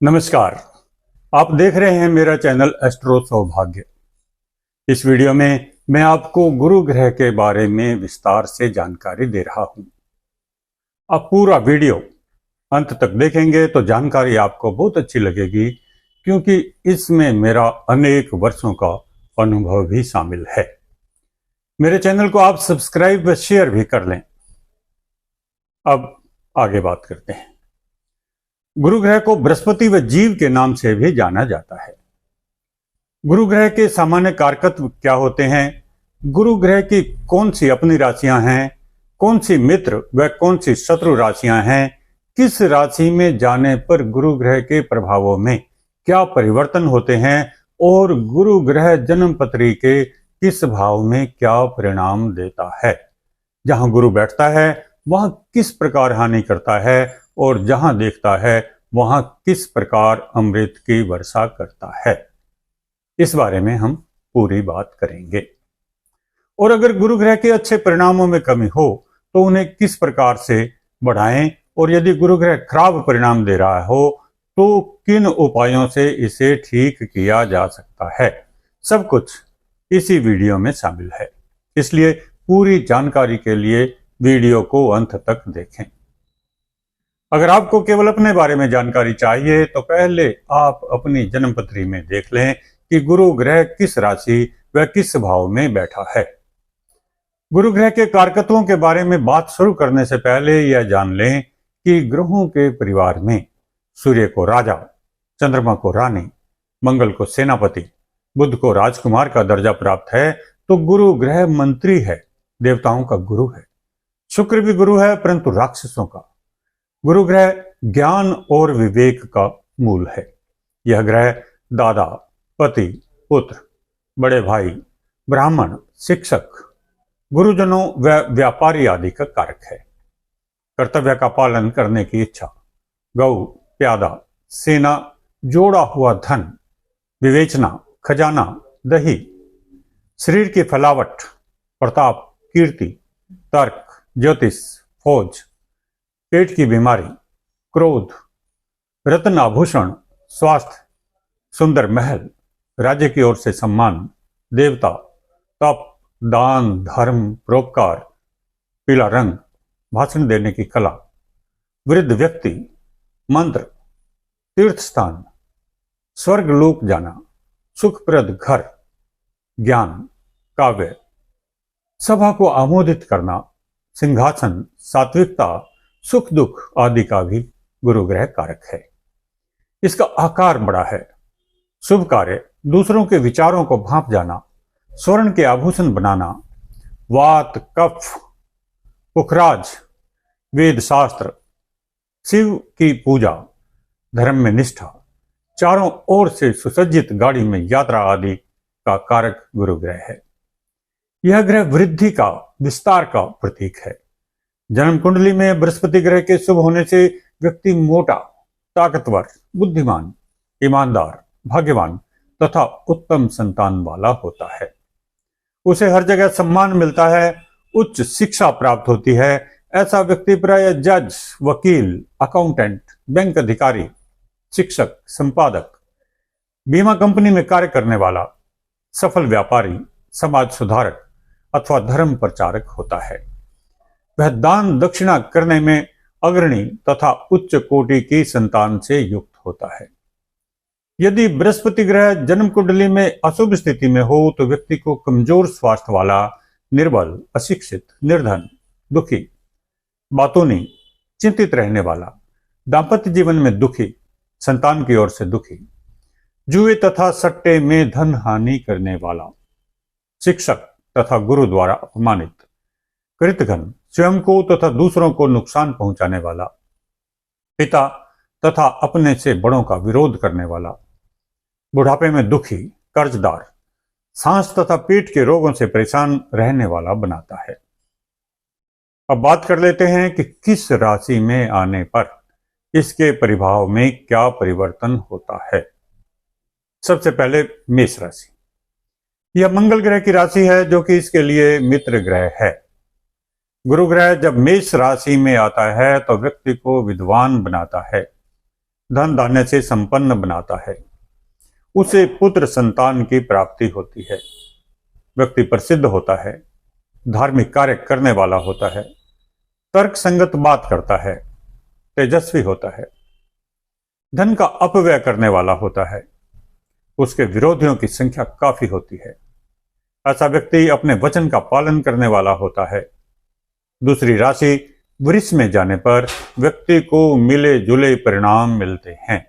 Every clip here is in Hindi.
नमस्कार। आप देख रहे हैं मेरा चैनल एस्ट्रो सौभाग्य। इस वीडियो में मैं आपको गुरु ग्रह के बारे में विस्तार से जानकारी दे रहा हूं। आप पूरा वीडियो अंत तक देखेंगे तो जानकारी आपको बहुत अच्छी लगेगी, क्योंकि इसमें मेरा अनेक वर्षों का अनुभव भी शामिल है। मेरे चैनल को आप सब्सक्राइब व शेयर भी कर लें। अब आगे बात करते हैं। गुरु ग्रह को बृहस्पति व जीव के नाम से भी जाना जाता है। गुरु ग्रह के सामान्य कारकत्व क्या होते हैं, गुरु ग्रह की कौन सी अपनी राशियां हैं, कौन सी मित्र व कौन सी शत्रु राशियां हैं, किस राशि में जाने पर गुरु ग्रह के प्रभावों में क्या परिवर्तन होते हैं और गुरु ग्रह जन्म पत्री के किस भाव में क्या परिणाम देता है, जहां गुरु बैठता है वहां किस प्रकार हानि करता है और जहां देखता है वहां किस प्रकार अमृत की वर्षा करता है। इस बारे में हम पूरी बात करेंगे। और अगर गुरु ग्रह के अच्छे परिणामों में कमी हो तो उन्हें किस प्रकार से बढ़ाएं, और यदि गुरु ग्रह खराब परिणाम दे रहा हो तो किन उपायों से इसे ठीक किया जा सकता है, सब कुछ इसी वीडियो में शामिल है। इसलिए पूरी जानकारी के लिए वीडियो को अंत तक देखें। अगर आपको केवल अपने बारे में जानकारी चाहिए तो पहले आप अपनी जन्मपत्री में देख लें कि गुरु ग्रह किस राशि व किस भाव में बैठा है। गुरु ग्रह के कारकत्वों के बारे में बात शुरू करने से पहले यह जान लें कि ग्रहों के परिवार में सूर्य को राजा, चंद्रमा को रानी, मंगल को सेनापति, बुध को राजकुमार का दर्जा प्राप्त है, तो गुरु ग्रह मंत्री है, देवताओं का गुरु है। शुक्र भी गुरु है, परंतु राक्षसों का। गुरु ग्रह ज्ञान और विवेक का मूल है। यह ग्रह दादा, पति, पुत्र, बड़े भाई, ब्राह्मण, शिक्षक, गुरुजनों व व्यापारी आदि का कारक है। कर्तव्य का पालन करने की इच्छा, गौ, प्यादा, सेना, जोड़ा हुआ धन, विवेचना, खजाना, दही, शरीर की फलावट, प्रताप, कीर्ति, तर्क, ज्योतिष, फौज, पेट की बीमारी, क्रोध, रत्न आभूषण, स्वास्थ्य, सुंदर महल, राज्य की ओर से सम्मान, देवता, तप, दान, धर्म, परोपकार, पीला रंग, भाषण देने की कला, वृद्ध व्यक्ति, मंत्र, तीर्थ स्थान, स्वर्ग लोक जाना, सुखप्रद घर, ज्ञान, काव्य, सभा को आमोदित करना, सिंहासन, सात्विकता, सुख दुख आदि का भी गुरु ग्रह कारक है। इसका आकार बड़ा है। शुभ कार्य, दूसरों के विचारों को भांप जाना, स्वर्ण के आभूषण बनाना, वात, कफ, पुखराज, वेद शास्त्र, शिव की पूजा, धर्म में निष्ठा, चारों ओर से सुसज्जित गाड़ी में यात्रा आदि का कारक गुरु ग्रह है। यह ग्रह वृद्धि का, विस्तार का प्रतीक है। जन्म कुंडली में बृहस्पति ग्रह के शुभ होने से व्यक्ति मोटा, ताकतवर, बुद्धिमान, ईमानदार, भाग्यवान तथा उत्तम संतान वाला होता है। उसे हर जगह सम्मान मिलता है, उच्च शिक्षा प्राप्त होती है। ऐसा व्यक्ति प्राय जज, वकील, अकाउंटेंट, बैंक अधिकारी, शिक्षक, संपादक, बीमा कंपनी में कार्य करने वाला, सफल व्यापारी, समाज सुधारक अथवा धर्म प्रचारक होता है। वह दान दक्षिणा करने में अग्रणी तथा उच्च कोटि की संतान से युक्त होता है। यदि बृहस्पति ग्रह जन्म कुंडली में अशुभ स्थिति में हो तो व्यक्ति को कमजोर स्वास्थ्य वाला, निर्बल, अशिक्षित, निर्धन, दुखी, बातूनी, चिंतित रहने वाला, दाम्पत्य जीवन में दुखी, संतान की ओर से दुखी, जुए तथा सट्टे में धन हानि करने वाला, शिक्षक तथा गुरु द्वारा अपमानित, कृतघ्न, स्वयं को तथा दूसरों को नुकसान पहुंचाने वाला, पिता तथा अपने से बड़ों का विरोध करने वाला, बुढ़ापे में दुखी, कर्जदार, सांस तथा पेट के रोगों से परेशान रहने वाला बनाता है। अब बात कर लेते हैं कि किस राशि में आने पर इसके प्रभाव में क्या परिवर्तन होता है। सबसे पहले मेष राशि। यह मंगल ग्रह की राशि है, जो कि इसके लिए मित्र ग्रह है। गुरु ग्रह जब मेष राशि में आता है तो व्यक्ति को विद्वान बनाता है, धन धान्य से संपन्न बनाता है। उसे पुत्र संतान की प्राप्ति होती है। व्यक्ति प्रसिद्ध होता है, धार्मिक कार्य करने वाला होता है, तर्क संगत बात करता है, तेजस्वी होता है, धन का अपव्यय करने वाला होता है। उसके विरोधियों की संख्या काफी होती है। ऐसा व्यक्ति अपने वचन का पालन करने वाला होता है। दूसरी राशि वृष में जाने पर व्यक्ति को मिले जुले परिणाम मिलते हैं।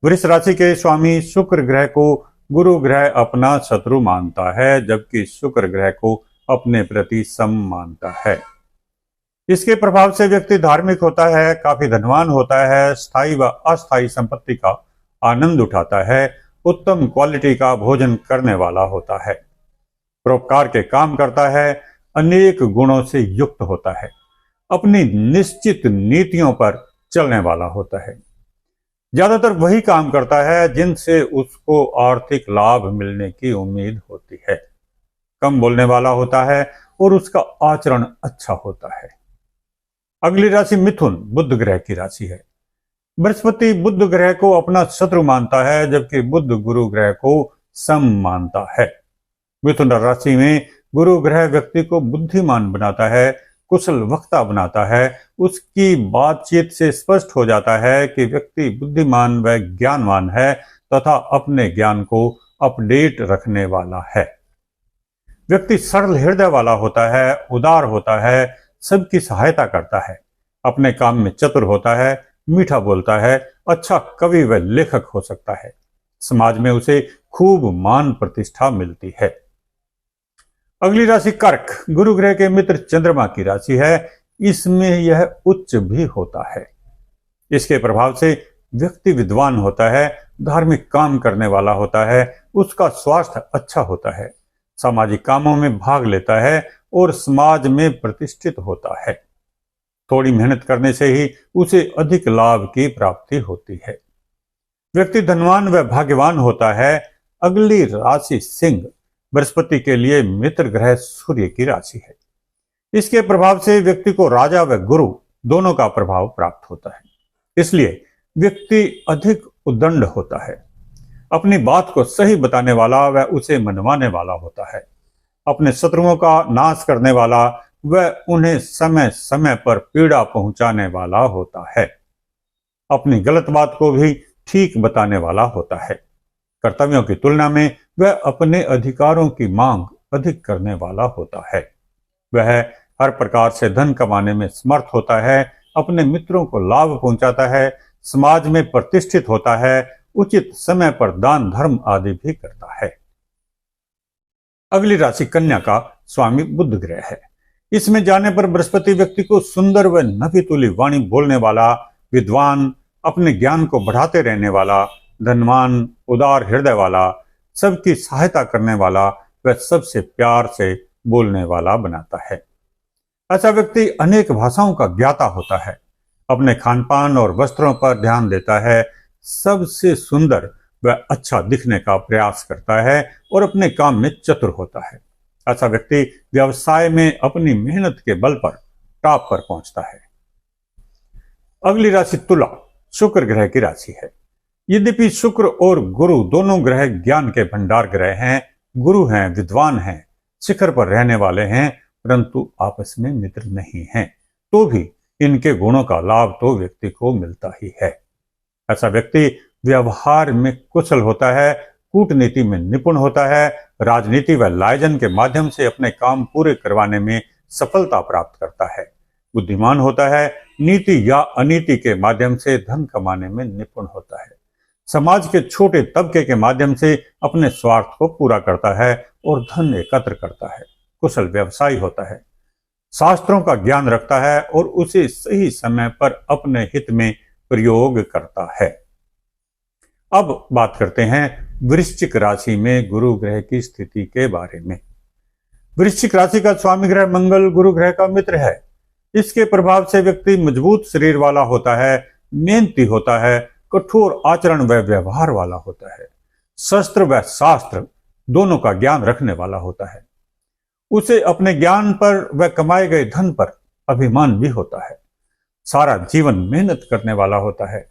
वृष राशि के स्वामी शुक्र ग्रह को गुरु ग्रह अपना शत्रु मानता है, जबकि शुक्र ग्रह को अपने प्रति सम मानता है। इसके प्रभाव से व्यक्ति धार्मिक होता है, काफी धनवान होता है, स्थायी व अस्थायी संपत्ति का आनंद उठाता है, उत्तम क्वालिटी का भोजन करने वाला होता है, परोपकार के काम करता है, अनेक गुणों से युक्त होता है, अपनी निश्चित नीतियों पर चलने वाला होता है। ज्यादातर वही काम करता है जिनसे उसको आर्थिक लाभ मिलने की उम्मीद होती है। कम बोलने वाला होता है और उसका आचरण अच्छा होता है। अगली राशि मिथुन बुध ग्रह की राशि है। बृहस्पति बुध ग्रह को अपना शत्रु मानता है, जबकि बुध गुरु ग्रह को सम मानता है। मिथुन राशि में गुरु ग्रह व्यक्ति को बुद्धिमान बनाता है, कुशल वक्ता बनाता है। उसकी बातचीत से स्पष्ट हो जाता है कि व्यक्ति बुद्धिमान व ज्ञानवान है तथा अपने ज्ञान को अपडेट रखने वाला है। व्यक्ति सरल हृदय वाला होता है, उदार होता है, सबकी सहायता करता है, अपने काम में चतुर होता है, मीठा बोलता है, अच्छा कवि व लेखक हो सकता है। समाज में उसे खूब मान प्रतिष्ठा मिलती है। अगली राशि कर्क गुरु ग्रह के मित्र चंद्रमा की राशि है। इसमें यह उच्च भी होता है। इसके प्रभाव से व्यक्ति विद्वान होता है, धार्मिक काम करने वाला होता है, उसका स्वास्थ्य अच्छा होता है, सामाजिक कामों में भाग लेता है और समाज में प्रतिष्ठित होता है। थोड़ी मेहनत करने से ही उसे अधिक लाभ की प्राप्ति होती है। व्यक्ति धनवान व भाग्यवान होता है। अगली राशि सिंह बृहस्पति के लिए मित्र ग्रह सूर्य की राशि है। इसके प्रभाव से व्यक्ति को राजा व गुरु दोनों का प्रभाव प्राप्त होता है। इसलिए व्यक्ति अधिक उद्दंड होता है, अपनी बात को सही बताने वाला व उसे मनवाने वाला होता है, अपने शत्रुओं का नाश करने वाला व उन्हें समय समय पर पीड़ा पहुंचाने वाला होता है, अपनी गलत बात को भी ठीक बताने वाला होता है। कर्तव्यों की तुलना में वह अपने अधिकारों की मांग अधिक करने वाला होता है। वह हर प्रकार से धन कमाने में समर्थ होता है, अपने मित्रों को लाभ पहुंचाता है, समाज में प्रतिष्ठित होता है, उचित समय पर दान धर्म आदि भी करता है। अगली राशि कन्या का स्वामी बुध ग्रह है। इसमें जाने पर बृहस्पति व्यक्ति को सुंदर व नभितुली वाणी बोलने वाला, विद्वान, अपने ज्ञान को बढ़ाते रहने वाला, धनवान, उदार हृदय वाला, सबकी सहायता करने वाला व सबसे प्यार से बोलने वाला बनाता है। ऐसा व्यक्ति अनेक भाषाओं का ज्ञाता होता है, अपने खानपान और वस्त्रों पर ध्यान देता है, सबसे सुंदर व अच्छा दिखने का प्रयास करता है और अपने काम में चतुर होता है। ऐसा व्यक्ति व्यवसाय में अपनी मेहनत के बल पर टॉप पर पहुंचता है। अगली राशि तुला शुक्र ग्रह की राशि है। यद्यपि शुक्र और गुरु दोनों ग्रह ज्ञान के भंडार ग्रह हैं, गुरु हैं, विद्वान हैं, शिखर पर रहने वाले हैं, परंतु आपस में मित्र नहीं हैं, तो भी इनके गुणों का लाभ तो व्यक्ति को मिलता ही है। ऐसा व्यक्ति व्यवहार में कुशल होता है, कूटनीति में निपुण होता है, राजनीति व लायजन के माध्यम से अपने काम पूरे करवाने में सफलता प्राप्त करता है, बुद्धिमान होता है, नीति या अनीति के माध्यम से धन कमाने में निपुण होता है, समाज के छोटे तबके के माध्यम से अपने स्वार्थ को पूरा करता है और धन एकत्र करता है, कुशल व्यवसायी होता है, शास्त्रों का ज्ञान रखता है और उसे सही समय पर अपने हित में प्रयोग करता है। अब बात करते हैं वृश्चिक राशि में गुरु ग्रह की स्थिति के बारे में। वृश्चिक राशि का स्वामी ग्रह मंगल गुरु ग्रह का मित्र है। इसके प्रभाव से व्यक्ति मजबूत शरीर वाला होता है, मेहनती होता है, कठोर आचरण व व्यवहार वाला होता है, शस्त्र व शास्त्र दोनों का ज्ञान रखने वाला होता है। उसे अपने ज्ञान पर व कमाए गए धन पर अभिमान भी होता है। सारा जीवन मेहनत करने वाला होता है,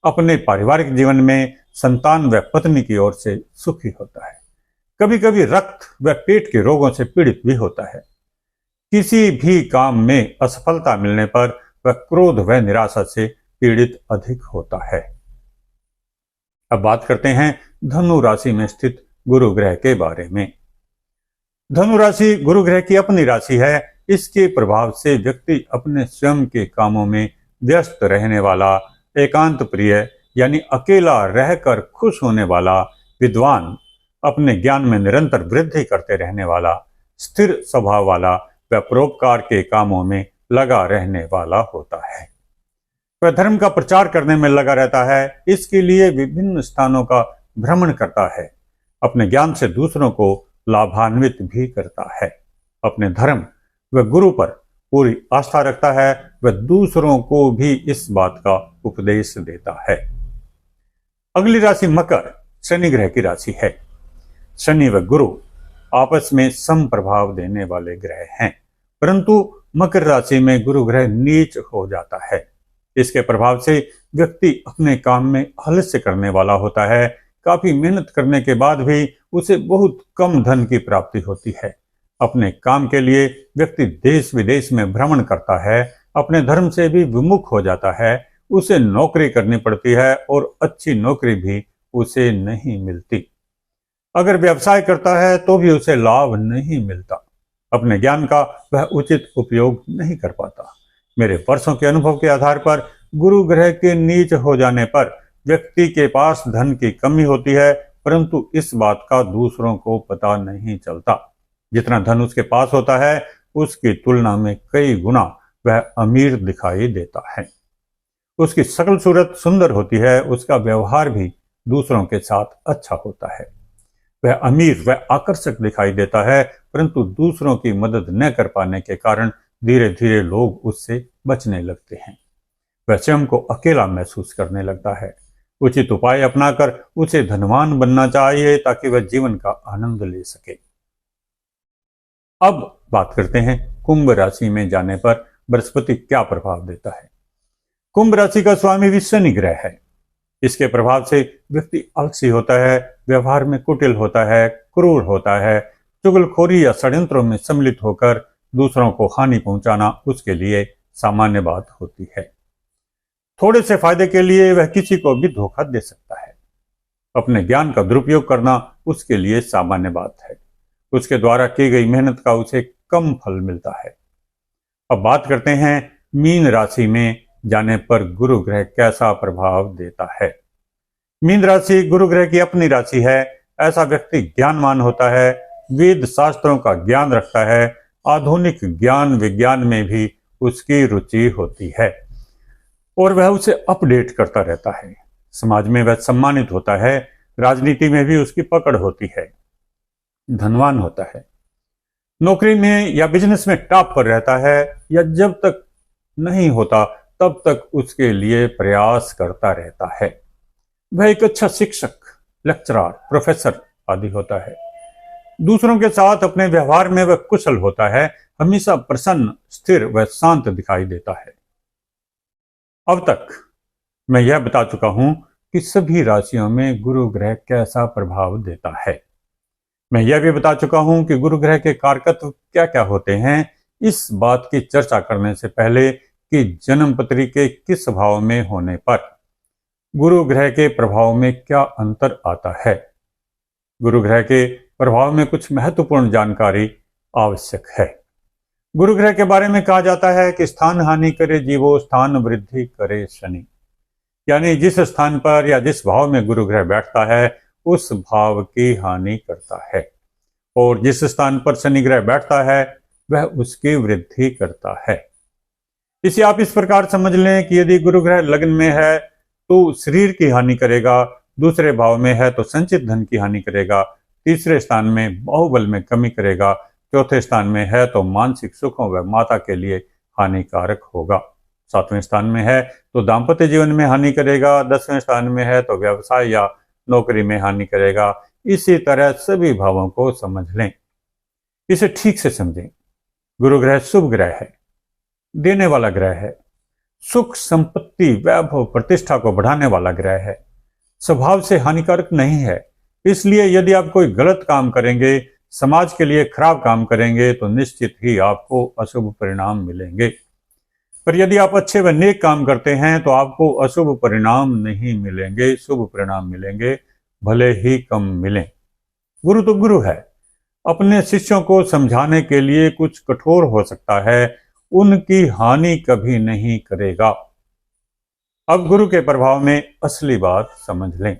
अपने पारिवारिक जीवन में संतान व पत्नी की ओर से सुखी होता है। कभी कभी रक्त व पेट के रोगों से पीड़ित भी होता है। किसी भी काम में असफलता मिलने पर वह क्रोध व निराशा से पीड़ित अधिक होता है। अब बात करते हैं धनु राशि में स्थित गुरु ग्रह के बारे में। धनु राशि गुरु ग्रह की अपनी राशि है। इसके प्रभाव से व्यक्ति अपने स्वयं के कामों में व्यस्त रहने वाला, एकांत प्रिय यानी अकेला रहकर खुश होने वाला, विद्वान, अपने ज्ञान में निरंतर वृद्धि करते रहने वाला, स्थिर स्वभाव वाला व परोपकार के कामों में लगा रहने वाला होता है। वह धर्म का प्रचार करने में लगा रहता है। इसके लिए विभिन्न स्थानों का भ्रमण करता है। अपने ज्ञान से दूसरों को लाभान्वित भी करता है। अपने धर्म व गुरु पर पूरी आस्था रखता है। वह दूसरों को भी इस बात का उपदेश देता है। अगली राशि मकर शनि ग्रह की राशि है। शनि व गुरु आपस में सम प्रभाव देने वाले ग्रह हैं, परंतु मकर राशि में गुरु ग्रह नीच हो जाता है। इसके प्रभाव से व्यक्ति अपने काम में आलस्य करने वाला होता है। काफी मेहनत करने के बाद भी उसे बहुत कम धन की प्राप्ति होती है। अपने काम के लिए व्यक्ति देश विदेश में भ्रमण करता है। अपने धर्म से भी विमुख हो जाता है। उसे नौकरी करनी पड़ती है और अच्छी नौकरी भी उसे नहीं मिलती। अगर व्यवसाय करता है तो भी उसे लाभ नहीं मिलता। अपने ज्ञान का वह उचित उपयोग नहीं कर पाता। मेरे वर्षों के अनुभव के आधार पर गुरु ग्रह के नीच हो जाने पर व्यक्ति के पास धन की कमी होती है, परंतु इस बात का दूसरों को पता नहीं चलता। जितना धन उसके पास होता है उसकी तुलना में कई गुना वह अमीर दिखाई देता है। उसकी सकल सूरत सुंदर होती है। उसका व्यवहार भी दूसरों के साथ अच्छा होता है। वह अमीर व आकर्षक दिखाई देता है, परंतु दूसरों की मदद न कर पाने के कारण धीरे धीरे लोग उससे बचने लगते हैं। वह स्वयं को अकेला महसूस करने लगता है। उचित उपाय अपनाकर उसे धनवान बनना चाहिए ताकि वह जीवन का आनंद ले सके। अब बात करते हैं कुंभ राशि में जाने पर बृहस्पति क्या प्रभाव देता है। कुंभ राशि का स्वामी भी शनि ग्रह है। इसके प्रभाव से व्यक्ति आलसी होता है, व्यवहार में कुटिल होता है, क्रूर होता है, चुगलखोरी या षड्यंत्रों में सम्मिलित होकर दूसरों को हानि पहुंचाना उसके लिए सामान्य बात होती है। थोड़े से फायदे के लिए वह किसी को भी धोखा दे सकता है। अपने ज्ञान का दुरुपयोग करना उसके लिए सामान्य बात है। उसके द्वारा की गई मेहनत का उसे कम फल मिलता है। अब बात करते हैं मीन राशि में जाने पर गुरु ग्रह कैसा प्रभाव देता है। मीन राशि गुरु ग्रह की अपनी राशि है। ऐसा व्यक्ति ज्ञानवान होता है, वेद शास्त्रों का ज्ञान रखता है, आधुनिक ज्ञान विज्ञान में भी उसकी रुचि होती है और वह उसे अपडेट करता रहता है। समाज में वह सम्मानित होता है, राजनीति में भी उसकी पकड़ होती है, धनवान होता है, नौकरी में या बिजनेस में टॉप पर रहता है या जब तक नहीं होता तब तक उसके लिए प्रयास करता रहता है। वह एक अच्छा शिक्षक, लेक्चरर, प्रोफेसर आदि होता है। दूसरों के साथ अपने व्यवहार में वह कुशल होता है, हमेशा प्रसन्न, स्थिर व शांत दिखाई देता है। अब तक मैं यह बता चुका हूं कि सभी राशियों में गुरु ग्रह कैसा प्रभाव देता है। मैं यह भी बता चुका हूं कि गुरु ग्रह के कारकत्व क्या क्या होते हैं। इस बात की चर्चा करने से पहले कि जन्म पत्री के किस भाव में होने पर गुरु ग्रह के प्रभाव में क्या अंतर आता है, गुरु ग्रह के प्रभाव में कुछ महत्वपूर्ण जानकारी आवश्यक है। गुरु ग्रह के बारे में कहा जाता है कि स्थान हानि करे जीवो, स्थान वृद्धि करे शनि। यानी जिस स्थान पर या जिस भाव में गुरु ग्रह बैठता है उस भाव की हानि करता है, और जिस स्थान पर शनि ग्रह बैठता है वह उसकी वृद्धि करता है। इसे आप इस प्रकार समझ लें कि यदि गुरु ग्रह लग्न में है तो शरीर की हानि करेगा, दूसरे भाव में है तो संचित धन की हानि करेगा, तीसरे स्थान में बाहुबल में कमी करेगा, चौथे स्थान में है तो मानसिक सुखों व माता के लिए हानिकारक होगा, सातवें स्थान में है तो दाम्पत्य जीवन में हानि करेगा, 10वें स्थान में है तो व्यवसाय या नौकरी में हानि करेगा। इसी तरह सभी भावों को समझ लें, इसे ठीक से समझें। गुरु ग्रह शुभ ग्रह है, देने वाला ग्रह है। सुख, संपत्ति, वैभव, प्रतिष्ठा को बढ़ाने वाला ग्रह है। स्वभाव से हानिकारक नहीं है। इसलिए यदि आप कोई गलत काम करेंगे, समाज के लिए खराब काम करेंगे, तो निश्चित ही आपको अशुभ परिणाम मिलेंगे। पर यदि आप अच्छे व नेक काम करते हैं तो आपको अशुभ परिणाम नहीं मिलेंगे, शुभ परिणाम मिलेंगे, भले ही कम मिलें। गुरु तो गुरु है। अपने शिष्यों को समझाने के लिए कुछ कठोर हो सकता है, उनकी हानि कभी नहीं करेगा। अब गुरु के प्रभाव में असली बात समझ लें।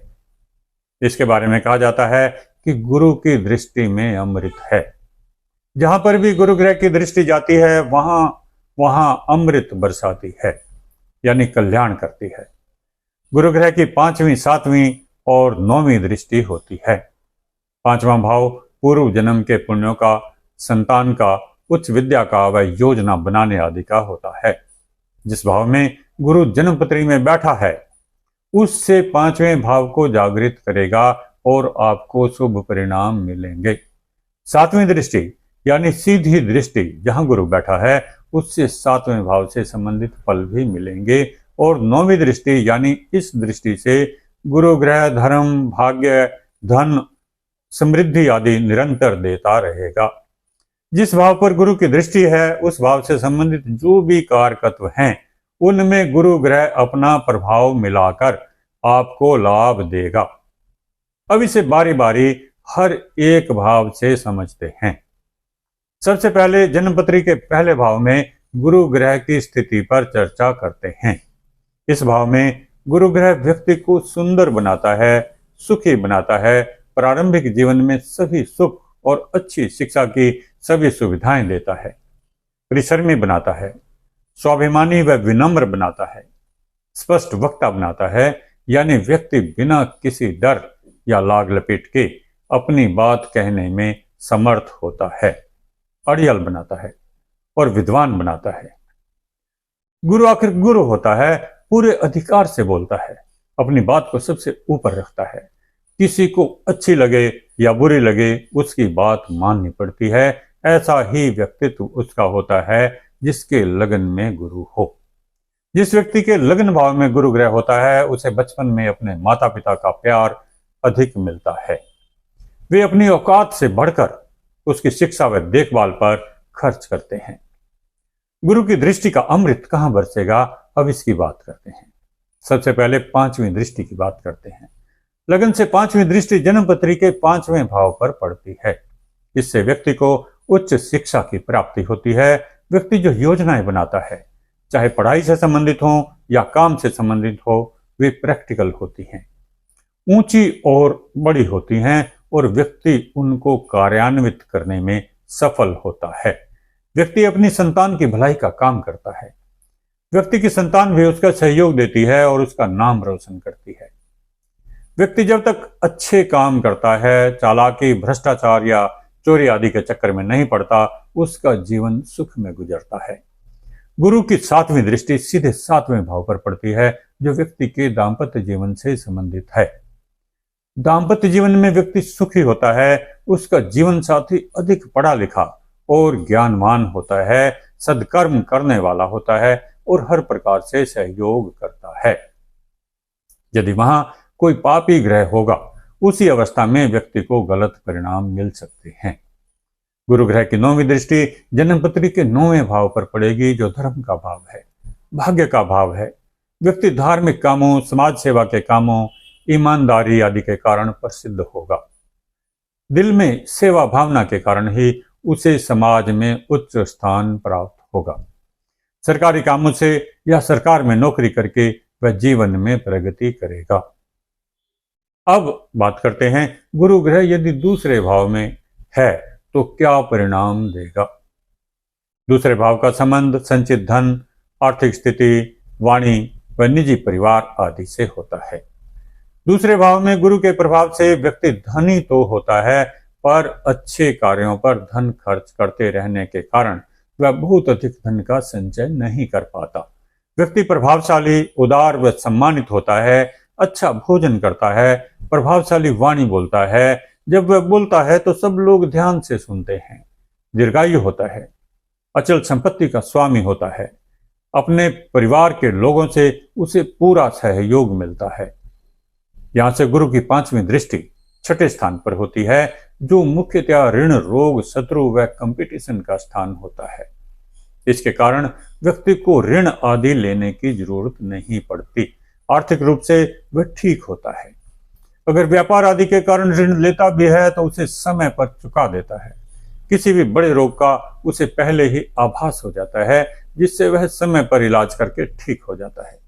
इसके बारे में कहा जाता है कि गुरु की दृष्टि में अमृत है। जहां पर भी गुरु ग्रह की दृष्टि जाती है वहां अमृत बरसाती है, यानी कल्याण करती है। गुरु ग्रह की 5वीं, 7वीं और 9वीं दृष्टि होती है। 5वां भाव पूर्व जन्म के पुण्यों का, संतान का, उच्च विद्या का व योजना बनाने आदि का होता है। जिस भाव में गुरु जन्मपत्री में बैठा है उससे 5वें भाव को जागृत करेगा और आपको शुभ परिणाम मिलेंगे। 7वीं दृष्टि यानी सीधी दृष्टि जहां गुरु बैठा है उससे 7वें भाव से संबंधित फल भी मिलेंगे। और 9वीं दृष्टि यानी इस दृष्टि से गुरु ग्रह धर्म, भाग्य, धन, समृद्धि आदि निरंतर देता रहेगा। जिस भाव पर गुरु की दृष्टि है उस भाव से संबंधित जो भी कारकत्व हैं उनमें गुरु ग्रह अपना प्रभाव मिलाकर आपको लाभ देगा। अब इसे बारी बारी हर एक भाव से समझते हैं। सबसे पहले जन्मपत्री के पहले भाव में गुरु ग्रह की स्थिति पर चर्चा करते हैं। इस भाव में गुरु ग्रह व्यक्ति को सुंदर बनाता है, सुखी बनाता है, प्रारंभिक जीवन में सभी सुख और अच्छी शिक्षा की सभी सुविधाएं देता है, परिश्रमी बनाता है, स्वाभिमानी व विनम्र बनाता है, स्पष्ट वक्ता बनाता है, यानी व्यक्ति बिना किसी डर या लाग लपेट के अपनी बात कहने में समर्थ होता है, अड़ियल बनाता है और विद्वान बनाता है। गुरु आखिर गुरु होता है, पूरे अधिकार से बोलता है, अपनी बात को सबसे ऊपर रखता है। किसी को अच्छी लगे या बुरी लगे उसकी बात माननी पड़ती है। ऐसा ही व्यक्तित्व उसका होता है जिसके लगन में गुरु हो। जिस व्यक्ति के लगन भाव में गुरु ग्रह होता है उसे बचपन में अपने माता पिता का प्यार अधिक मिलता है। वे अपनी औकात से बढ़कर उसकी शिक्षा व देखभाल पर खर्च करते हैं। गुरु की दृष्टि का अमृत कहां बरसेगा, अब इसकी बात करते हैं। सबसे पहले 5वीं दृष्टि की बात करते हैं। लगन से 5वीं दृष्टि जन्मपत्री के 5वें भाव पर पड़ती है। इससे व्यक्ति को उच्च शिक्षा की प्राप्ति होती है। व्यक्ति जो योजनाएं बनाता है, चाहे पढ़ाई से संबंधित हो या काम से संबंधित हो, वे प्रैक्टिकल होती हैं, ऊंची और बड़ी होती हैं और व्यक्ति उनको कार्यान्वित करने में सफल होता है। व्यक्ति अपनी संतान की भलाई का काम करता है। व्यक्ति की संतान भी उसका सहयोग देती है और उसका नाम रोशन करती है। व्यक्ति जब तक अच्छे काम करता है, चालाकी, भ्रष्टाचार या चोरी आदि के चक्कर में नहीं पड़ता, उसका जीवन सुख में गुजरता है। गुरु की 7वीं दृष्टि सीधे 7वें भाव पर पड़ती है जो व्यक्ति के दाम्पत्य जीवन से संबंधित है। दाम्पत्य जीवन में व्यक्ति सुखी होता है, उसका जीवन साथी अधिक पढ़ा लिखा और ज्ञानवान होता है, सद्कर्म करने वाला होता है और हर प्रकार से सहयोग करता है। यदि वहां कोई पापी ग्रह होगा, उसी अवस्था में व्यक्ति को गलत परिणाम मिल सकते हैं। गुरु ग्रह की 9वीं दृष्टि जन्मपत्री के 9वें भाव पर पड़ेगी जो धर्म का भाव है, भाग्य का भाव है। व्यक्ति धार्मिक कामों, समाज सेवा के कामों, ईमानदारी आदि के कारण प्रसिद्ध होगा। दिल में सेवा भावना के कारण ही उसे समाज में उच्च स्थान प्राप्त होगा। सरकारी कामों से या सरकार में नौकरी करके वह जीवन में प्रगति करेगा। अब बात करते हैं गुरु ग्रह यदि दूसरे भाव में है तो क्या परिणाम देगा। दूसरे भाव का संबंध संचित धन, आर्थिक स्थिति, वाणी व निजी परिवार आदि से होता है। दूसरे भाव में गुरु के प्रभाव से व्यक्ति धनी तो होता है, पर अच्छे कार्यों पर धन खर्च करते रहने के कारण वह बहुत अधिक धन का संचय नहीं कर पाता। व्यक्ति प्रभावशाली, उदार व सम्मानित होता है, अच्छा भोजन करता है, प्रभावशाली वाणी बोलता है। जब वह बोलता है तो सब लोग ध्यान से सुनते हैं। दीर्घायु होता है, अचल संपत्ति का स्वामी होता है, अपने परिवार के लोगों से उसे पूरा सहयोग मिलता है। यहां से गुरु की 5वीं दृष्टि छठे स्थान पर होती है, जो मुख्यतः ऋण, रोग, शत्रु व कंपटीशन का स्थान होता है। इसके कारण व्यक्ति को ऋण आदि लेने की जरूरत नहीं पड़ती। आर्थिक रूप से वह ठीक होता है। अगर व्यापार आदि के कारण ऋण लेता भी है तो उसे समय पर चुका देता है। किसी भी बड़े रोग का उसे पहले ही आभास हो जाता है, जिससे वह समय पर इलाज करके ठीक हो जाता है।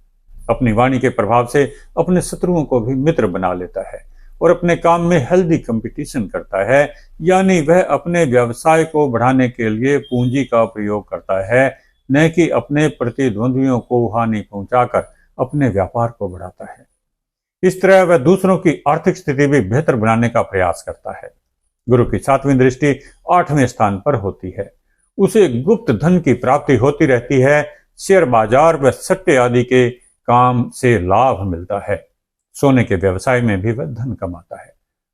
अपनी वाणी के प्रभाव से अपने शत्रुओं को भी मित्र बना लेता है और अपने काम में हेल्दी कंपटीशन करता है, यानी वह अपने व्यवसाय को बढ़ाने के लिए पूंजी का प्रयोग करता है, न कि अपने प्रतिद्वंद्वियों को हानि पहुंचाकर अपने व्यापार को बढ़ाता है। इस तरह वह दूसरों की आर्थिक स्थिति भी बेहतर बनाने का प्रयास करता है। गुरु की 7वीं दृष्टि 8वें स्थान पर होती है। उसे गुप्त धन की प्राप्ति होती रहती है। शेयर बाजार व सट्टे आदि के काम से लाभ मिलता है। सोने के व्यवसाय में भी वह धन कमाता है।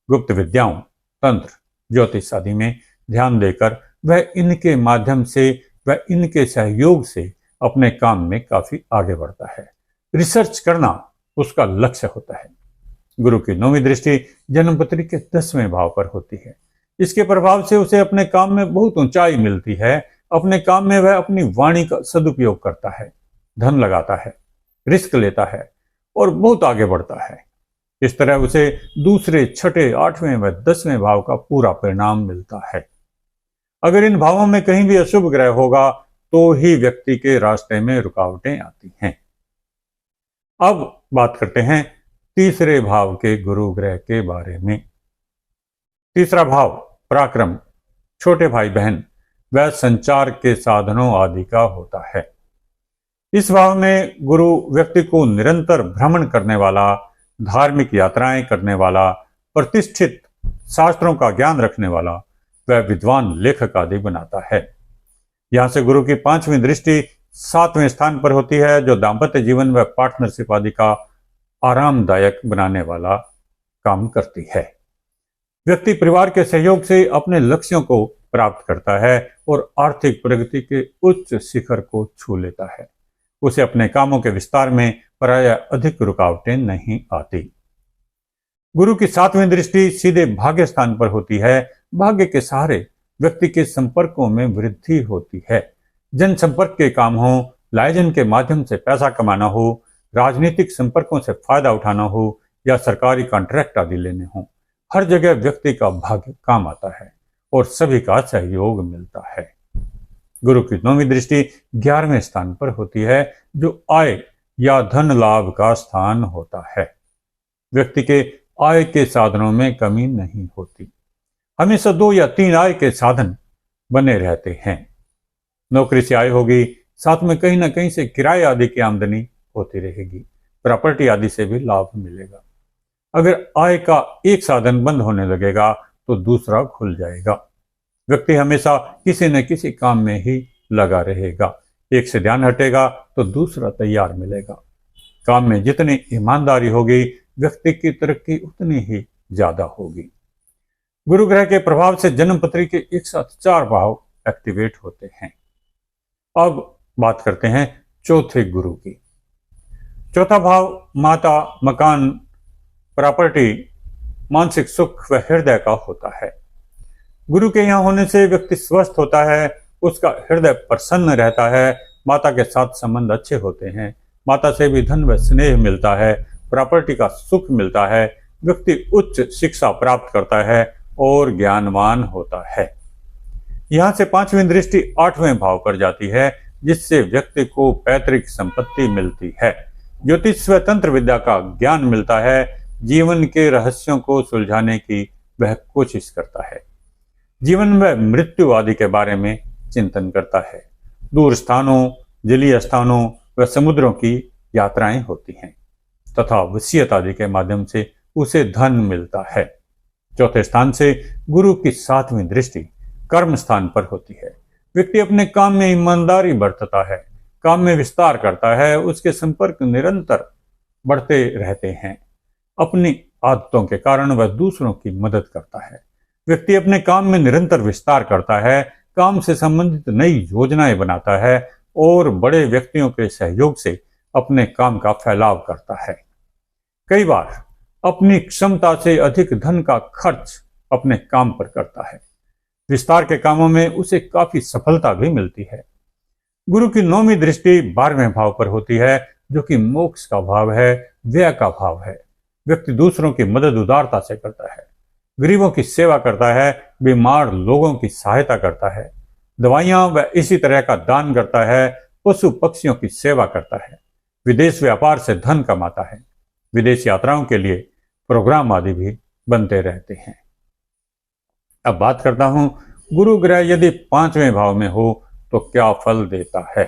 गुप्त विद्याओं, तंत्र, ज्योतिष आदि में ध्यान देकर वह इनके माध्यम से व इनके सहयोग से अपने काम में काफी आगे बढ़ता है। रिसर्च करना उसका लक्ष्य होता है। गुरु की 9वीं दृष्टि जन्मपत्री के 10वें भाव पर होती है। इसके प्रभाव से उसे अपने काम में बहुत ऊंचाई मिलती है। अपने काम में वह अपनी वाणी का सदुपयोग करता है, धन लगाता है, रिस्क लेता है और बहुत आगे बढ़ता है। इस तरह उसे दूसरे, छठे, 8वें व 10वें भाव का पूरा परिणाम मिलता है। अगर इन भावों में कहीं भी अशुभ ग्रह होगा तो ही व्यक्ति के रास्ते में रुकावटें आती हैं। अब बात करते हैं तीसरे भाव के गुरु ग्रह के बारे में। तीसरा भाव पराक्रम, छोटे भाई बहन व संचार के साधनों आदि का होता है। इस भाव में गुरु व्यक्ति को निरंतर भ्रमण करने वाला, धार्मिक यात्राएं करने वाला, प्रतिष्ठित शास्त्रों का ज्ञान रखने वाला व विद्वान लेखक आदि बनाता है। यहां से गुरु की 5वीं दृष्टि 7वें स्थान पर होती है, जो दाम्पत्य जीवन व पार्टनरशिप आदि का आरामदायक बनाने वाला काम करती है। व्यक्ति परिवार के सहयोग से अपने लक्ष्यों को प्राप्त करता है और आर्थिक प्रगति के उच्च शिखर को छू लेता है। उसे अपने कामों के विस्तार में प्रायः अधिक रुकावटें नहीं आती। गुरु की 7वीं दृष्टि सीधे भाग्य स्थान पर होती है। भाग्य के सहारे व्यक्ति के संपर्कों में वृद्धि होती है। जनसंपर्क के काम हो, लाइजन के माध्यम से पैसा कमाना हो, राजनीतिक संपर्कों से फायदा उठाना हो या सरकारी कॉन्ट्रैक्ट आदि लेने हो, हर जगह व्यक्ति का भाग्य काम आता है और सभी का सहयोग मिलता है। गुरु की 9वीं दृष्टि 11वें स्थान पर होती है, जो आय या धन लाभ का स्थान होता है। व्यक्ति के आय के साधनों में कमी नहीं होती। हमेशा 2 या 3 आय के साधन बने रहते हैं। नौकरी से आय होगी, साथ में कहीं ना कहीं से किराए आदि की आमदनी होती रहेगी। प्रॉपर्टी आदि से भी लाभ मिलेगा। अगर आय का एक साधन बंद होने लगेगा तो दूसरा खुल जाएगा। व्यक्ति हमेशा किसी न किसी काम में ही लगा रहेगा। एक से ध्यान हटेगा तो दूसरा तैयार मिलेगा। काम में जितनी ईमानदारी होगी, व्यक्ति की तरक्की उतनी ही ज्यादा होगी। गुरु ग्रह के प्रभाव से जन्मपत्री के एक साथ 4 भाव एक्टिवेट होते हैं। अब बात करते हैं चौथे गुरु की। चौथा भाव माता, मकान, प्रॉपर्टी, मानसिक सुख व हृदय का होता है। गुरु के यहाँ होने से व्यक्ति स्वस्थ होता है, उसका हृदय प्रसन्न रहता है, माता के साथ संबंध अच्छे होते हैं, माता से भी धन व स्नेह मिलता है, प्रॉपर्टी का सुख मिलता है, व्यक्ति उच्च शिक्षा प्राप्त करता है और ज्ञानवान होता है। यहाँ से 5वीं दृष्टि 8वें भाव पर जाती है, जिससे व्यक्ति को पैतृक संपत्ति मिलती है। ज्योतिष व तंत्र विद्या का ज्ञान मिलता है। जीवन के रहस्यों को सुलझाने की वह कोशिश करता है। जीवन व मृत्यु आदि के बारे में चिंतन करता है। दूर स्थानों, जलीय स्थानों व समुद्रों की यात्राएं होती हैं तथा वसीयत आदि के माध्यम से उसे धन मिलता है। चौथे स्थान से गुरु की 7वीं दृष्टि कर्म स्थान पर होती है। व्यक्ति अपने काम में ईमानदारी बरतता है, काम में विस्तार करता है, उसके संपर्क निरंतर बढ़ते रहते हैं। अपनी आदतों के कारण वह दूसरों की मदद करता है। व्यक्ति अपने काम में निरंतर विस्तार करता है, काम से संबंधित नई योजनाएं बनाता है, और बड़े व्यक्तियों के सहयोग से अपने काम का फैलाव करता है। कई बार अपनी क्षमता से अधिक धन का खर्च अपने काम पर करता है। विस्तार के कामों में उसे काफी सफलता भी मिलती है। गुरु की 9वीं दृष्टि 12वें भाव पर होती है, जो कि मोक्ष का भाव है, व्यय का भाव है। व्यक्ति दूसरों की मदद उदारता से करता है, गरीबों की सेवा करता है, बीमार लोगों की सहायता करता है, दवाइयां व इसी तरह का दान करता है, पशु पक्षियों की सेवा करता है, विदेश व्यापार से धन कमाता है, विदेश यात्राओं के लिए प्रोग्राम आदि भी बनते रहते हैं। अब बात करता हूं, गुरु ग्रह यदि 5वें भाव में हो तो क्या फल देता है।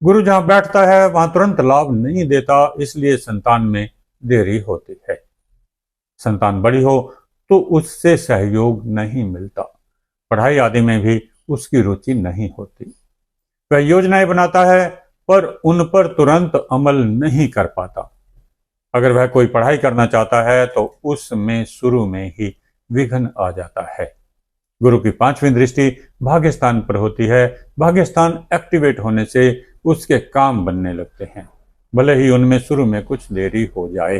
गुरु जहां बैठता है वहां तुरंत लाभ नहीं देता, इसलिए संतान में देरी होती है। संतान बड़ी हो तो उससे सहयोग नहीं मिलता, पढ़ाई आदि में भी उसकी रुचि नहीं होती। वह योजनाएं बनाता है पर उन पर तुरंत अमल नहीं कर पाता। अगर वह कोई पढ़ाई करना चाहता है तो उसमें शुरू में ही विघ्न आ जाता है। गुरु की 5वीं दृष्टि भाग्यस्थान पर होती है। भाग्यस्थान एक्टिवेट होने से उसके काम बनने लगते हैं, भले ही उनमें शुरू में कुछ देरी हो जाए।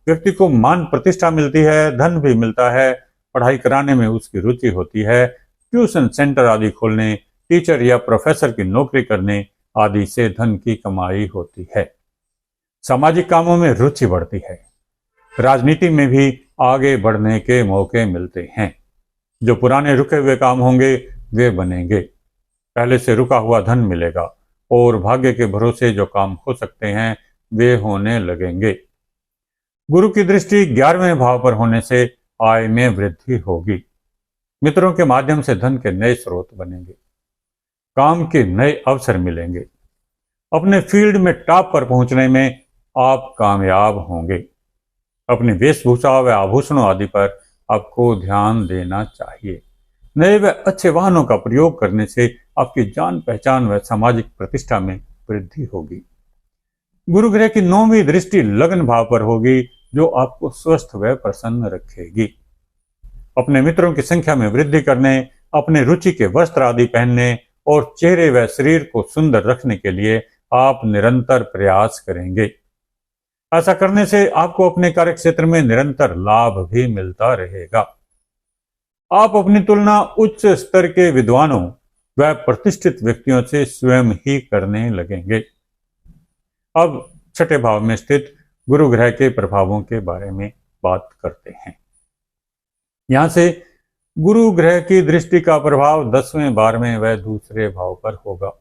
व्यक्ति को मान प्रतिष्ठा मिलती है, धन भी मिलता है, पढ़ाई कराने में उसकी रुचि होती है, ट्यूशन सेंटर आदि खोलने, टीचर या प्रोफेसर की नौकरी करने आदि से धन की कमाई होती है। सामाजिक कामों में रुचि बढ़ती है। राजनीति में भी आगे बढ़ने के मौके मिलते हैं। जो पुराने रुके हुए काम होंगे वे बनेंगे। पहले से रुका हुआ धन मिलेगा और भाग्य के भरोसे जो काम हो सकते हैं वे होने लगेंगे। गुरु की दृष्टि 11वें भाव पर होने से आय में वृद्धि होगी। मित्रों के माध्यम से धन के नए स्रोत बनेंगे, काम के नए अवसर मिलेंगे। अपने फील्ड में टॉप पर पहुंचने में आप कामयाब होंगे। अपनी वेशभूषा व आभूषणों आदि पर आपको ध्यान देना चाहिए। नए व अच्छे वाहनों का प्रयोग करने से आपकी जान पहचान व सामाजिक प्रतिष्ठा में वृद्धि होगी। गुरु ग्रह की 9वीं दृष्टि लग्न भाव पर होगी, जो आपको स्वस्थ व प्रसन्न रखेगी। अपने मित्रों की संख्या में वृद्धि करने, अपने रुचि के वस्त्र आदि पहनने और चेहरे व शरीर को सुंदर रखने के लिए आप निरंतर प्रयास करेंगे। ऐसा करने से आपको अपने कार्य क्षेत्र में निरंतर लाभ भी मिलता रहेगा। आप अपनी तुलना उच्च स्तर के विद्वानों व प्रतिष्ठित व्यक्तियों से स्वयं ही करने लगेंगे। अब 6ठे भाव में स्थित गुरु ग्रह के प्रभावों के बारे में बात करते हैं। यहां से गुरु ग्रह की दृष्टि का प्रभाव 10वें, 12वें व दूसरे भाव पर होगा।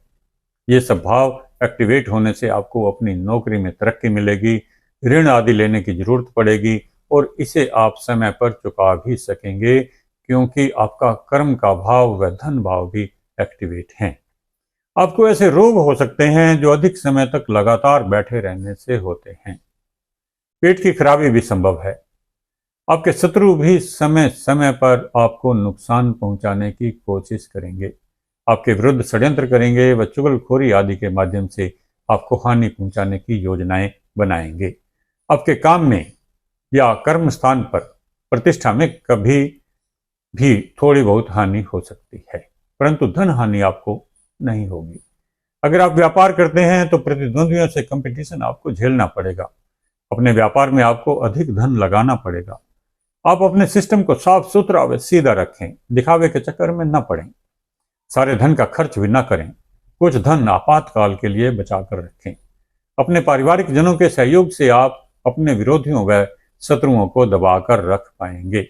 ये सब भाव एक्टिवेट होने से आपको अपनी नौकरी में तरक्की मिलेगी, ऋण आदि लेने की जरूरत पड़ेगी और इसे आप समय पर चुका भी सकेंगे, क्योंकि आपका कर्म का भाव व धन भाव भी एक्टिवेट हैं। आपको ऐसे रोग हो सकते हैं जो अधिक समय तक लगातार बैठे रहने से होते हैं। पेट की खराबी भी संभव है। आपके शत्रु भी समय समय पर आपको नुकसान पहुंचाने की कोशिश करेंगे, आपके विरुद्ध षड्यंत्र करेंगे व चुगलखोरी आदि के माध्यम से आपको हानि पहुंचाने की योजनाएं बनाएंगे। आपके काम में या कर्म स्थान पर प्रतिष्ठा में कभी भी थोड़ी बहुत हानि हो सकती है, परंतु धन हानि आपको नहीं होगी। अगर आप व्यापार करते हैं तो प्रतिद्वंदियों से कंपटीशन आपको झेलना पड़ेगा। अपने व्यापार में आपको अधिक धन लगाना पड़ेगा। आप अपने सिस्टम को साफ सुथरा व सीधा रखें, दिखावे के चक्कर में न पड़ें। सारे धन का खर्च भी न करें, कुछ धन आपातकाल के लिए बचा कर रखें। अपने पारिवारिक जनों के सहयोग से आप अपने विरोधियों व शत्रुओं को दबाकर रख पाएंगे।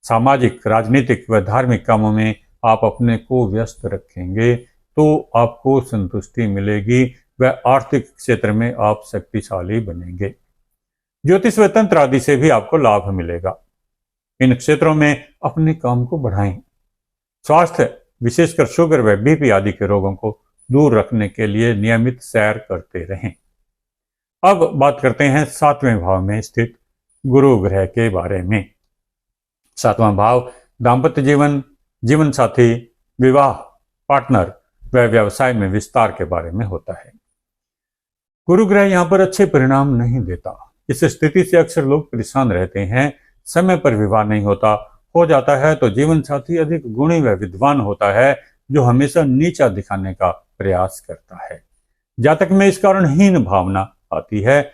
सामाजिक, राजनीतिक व धार्मिक कामों में आप अपने को व्यस्त रखेंगे तो आपको संतुष्टि मिलेगी व आर्थिक क्षेत्र में आप शक्तिशाली बनेंगे। ज्योतिष व तंत्र आदि से भी आपको लाभ मिलेगा। इन क्षेत्रों में अपने काम को बढ़ाएं। स्वास्थ्य, विशेषकर शुगर व बीपी आदि के रोगों को दूर रखने के लिए नियमित सैर करते रहें। अब बात करते हैं 7वें भाव में स्थित गुरु ग्रह के बारे में। 7वां भाव दाम्पत्य जीवन, जीवन साथी, विवाह, पार्टनर व व्यवसाय में विस्तार के बारे में होता है। गुरु ग्रह यहाँ पर अच्छे परिणाम नहीं देता। इस स्थिति से अक्सर लोग परेशान रहते हैं। समय पर विवाह नहीं होता, हो जाता है तो जीवन साथी अधिक गुणी व विद्वान होता है, जो हमेशा नीचा दिखाने का प्रयास करता है। जातक में इस कारण हीन भावना आती है,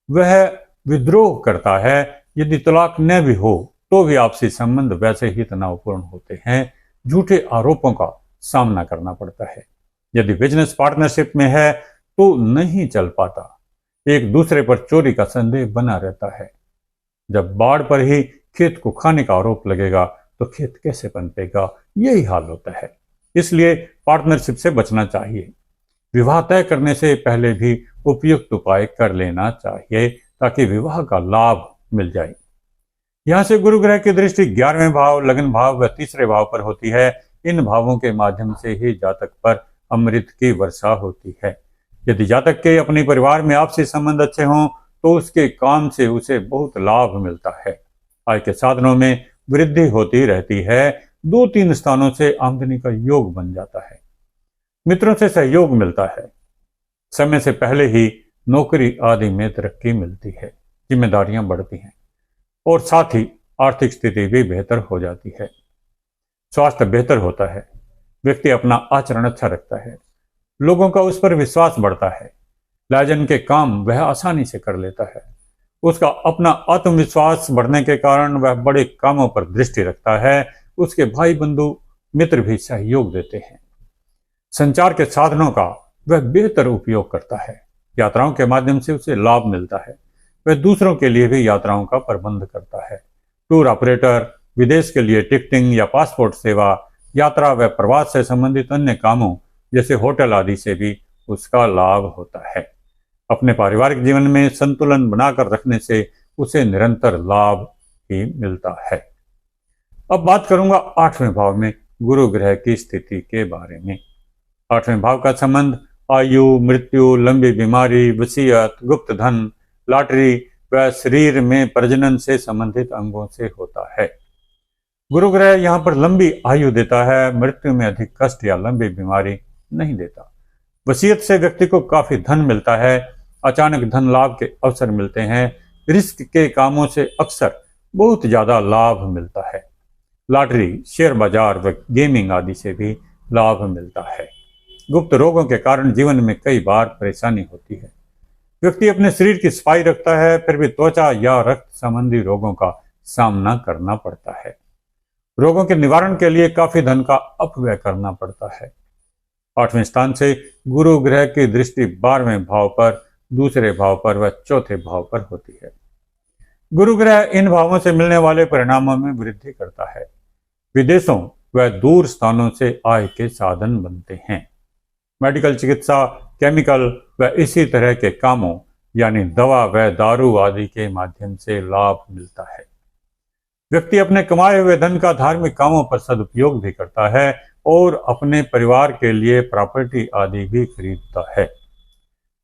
वह विद्रोह करता है। यदि तलाक न भी हो तो भी आपसी संबंध वैसे ही तनावपूर्ण होते हैं। झूठे आरोपों का सामना करना पड़ता है। यदि बिजनेस पार्टनरशिप में है तो नहीं चल पाता। एक दूसरे पर चोरी का संदेह बना रहता है। जब बाढ़ पर ही खेत को खाने का आरोप लगेगा तो खेत कैसे पनपेगा, यही हाल होता है। इसलिए पार्टनरशिप से बचना चाहिए। विवाह तय करने से पहले भी उपयुक्त उपाय कर लेना चाहिए ताकि विवाह का लाभ मिल जाए। यहां से गुरु ग्रह की दृष्टि 11वें भाव, लगन भाव व तीसरे भाव पर होती है। इन भावों के माध्यम से ही जातक पर अमृत की वर्षा होती है। यदि जातक के अपने परिवार में आपसी संबंध अच्छे हों तो उसके काम से उसे बहुत लाभ मिलता है। आय के साधनों में वृद्धि होती रहती है। 2-3 स्थानों से आमदनी का योग बन जाता है। मित्रों से सहयोग मिलता है। समय से पहले ही नौकरी आदि में तरक्की मिलती है। जिम्मेदारियां बढ़ती हैं और साथ ही आर्थिक स्थिति भी बेहतर हो जाती है। स्वास्थ्य बेहतर होता है। व्यक्ति अपना आचरण अच्छा रखता है। लोगों का उस पर विश्वास बढ़ता है। लाजन के काम वह आसानी से कर लेता है। उसका अपना आत्मविश्वास बढ़ने के कारण वह बड़े कामों पर दृष्टि रखता है। उसके भाई बंधु मित्र भी सहयोग देते हैं। संचार के साधनों का वह बेहतर उपयोग करता है। यात्राओं के माध्यम से उसे लाभ मिलता है। वह दूसरों के लिए भी यात्राओं का प्रबंध करता है। टूर ऑपरेटर, विदेश के लिए टिकटिंग या पासपोर्ट सेवा, यात्रा व प्रवास से संबंधित अन्य कामों जैसे होटल आदि से भी उसका लाभ होता है। अपने पारिवारिक जीवन में संतुलन बनाकर रखने से उसे निरंतर लाभ ही मिलता है। अब बात करूंगा 8वें भाव में गुरु ग्रह की स्थिति के बारे में। 8वें भाव का संबंध आयु, मृत्यु, लंबी बीमारी, वसीयत, गुप्त धन, लॉटरी व शरीर में प्रजनन से संबंधित अंगों से होता है। गुरु ग्रह यहाँ पर लंबी आयु देता है, मृत्यु में अधिक कष्ट या लंबी बीमारी नहीं देता। वसीयत से व्यक्ति को काफी धन मिलता है। अचानक धन लाभ के अवसर मिलते हैं। रिस्क के कामों से अक्सर बहुत ज्यादा लाभ मिलता है। लॉटरी, शेयर बाजार व गेमिंग आदि से भी लाभ मिलता है। गुप्त रोगों के कारण जीवन में कई बार परेशानी होती है। व्यक्ति अपने शरीर की सफाई रखता है, फिर भी त्वचा या रक्त संबंधी रोगों का सामना करना पड़ता है। रोगों के निवारण के लिए काफी धन का अपव्यय करना पड़ता है। 8वें स्थान से गुरु ग्रह की दृष्टि 12वें भाव पर, दूसरे भाव पर व चौथे भाव पर होती है। गुरु ग्रह इन भावों से मिलने वाले परिणामों में वृद्धि करता है। विदेशों व दूर स्थानों से आय के साधन बनते हैं। मेडिकल, चिकित्सा, केमिकल व इसी तरह के कामों यानी दवा व दारू आदि के माध्यम से लाभ मिलता है। व्यक्ति अपने कमाए हुए धन का धार्मिक कामों पर सदुपयोग भी करता है और अपने परिवार के लिए प्रॉपर्टी आदि भी खरीदता है।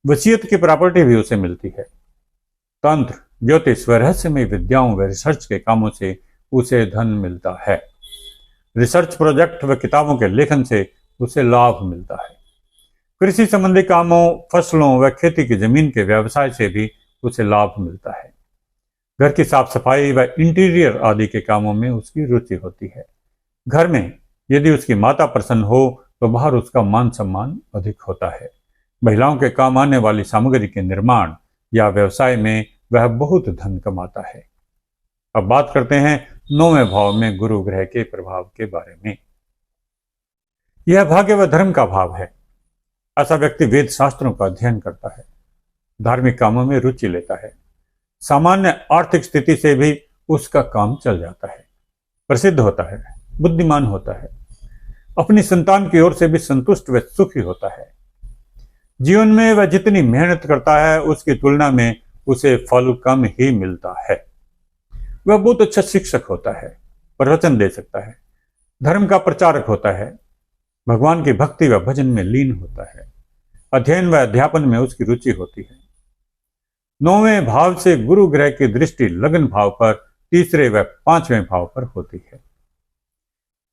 वसीयत की प्रॉपर्टी भी उसे मिलती है। तंत्र, ज्योतिष व रहस्यमय विद्याओं व रिसर्च के कामों से उसे धन मिलता है। रिसर्च प्रोजेक्ट व किताबों के लेखन से उसे लाभ मिलता है। कृषि संबंधी कामों, फसलों व खेती की जमीन के व्यवसाय से भी उसे लाभ मिलता है। घर की साफ सफाई व इंटीरियर आदि के कामों में उसकी रुचि होती है। घर में यदि उसकी माता प्रसन्न हो तो बाहर उसका मान सम्मान अधिक होता है। महिलाओं के काम आने वाली सामग्री के निर्माण या व्यवसाय में वह बहुत धन कमाता है। अब बात करते हैं 9वें भाव में गुरु ग्रह के प्रभाव के बारे में। यह भाग्य व धर्म का भाव है। ऐसा व्यक्ति वेद शास्त्रों का अध्ययन करता है, धार्मिक कामों में रुचि लेता है। सामान्य आर्थिक स्थिति से भी उसका काम चल जाता है। प्रसिद्ध होता है, बुद्धिमान होता है। अपनी संतान की ओर से भी संतुष्ट व सुखी होता है। जीवन में वह जितनी मेहनत करता है उसकी तुलना में उसे फल कम ही मिलता है। वह बहुत अच्छा शिक्षक होता है, प्रवचन दे सकता है, धर्म का प्रचारक होता है, भगवान की भक्ति व भजन में लीन होता है। अध्ययन व अध्यापन में उसकी रुचि होती है। 9वें भाव से गुरु ग्रह की दृष्टि लगन भाव पर, तीसरे व 5वें भाव पर होती है।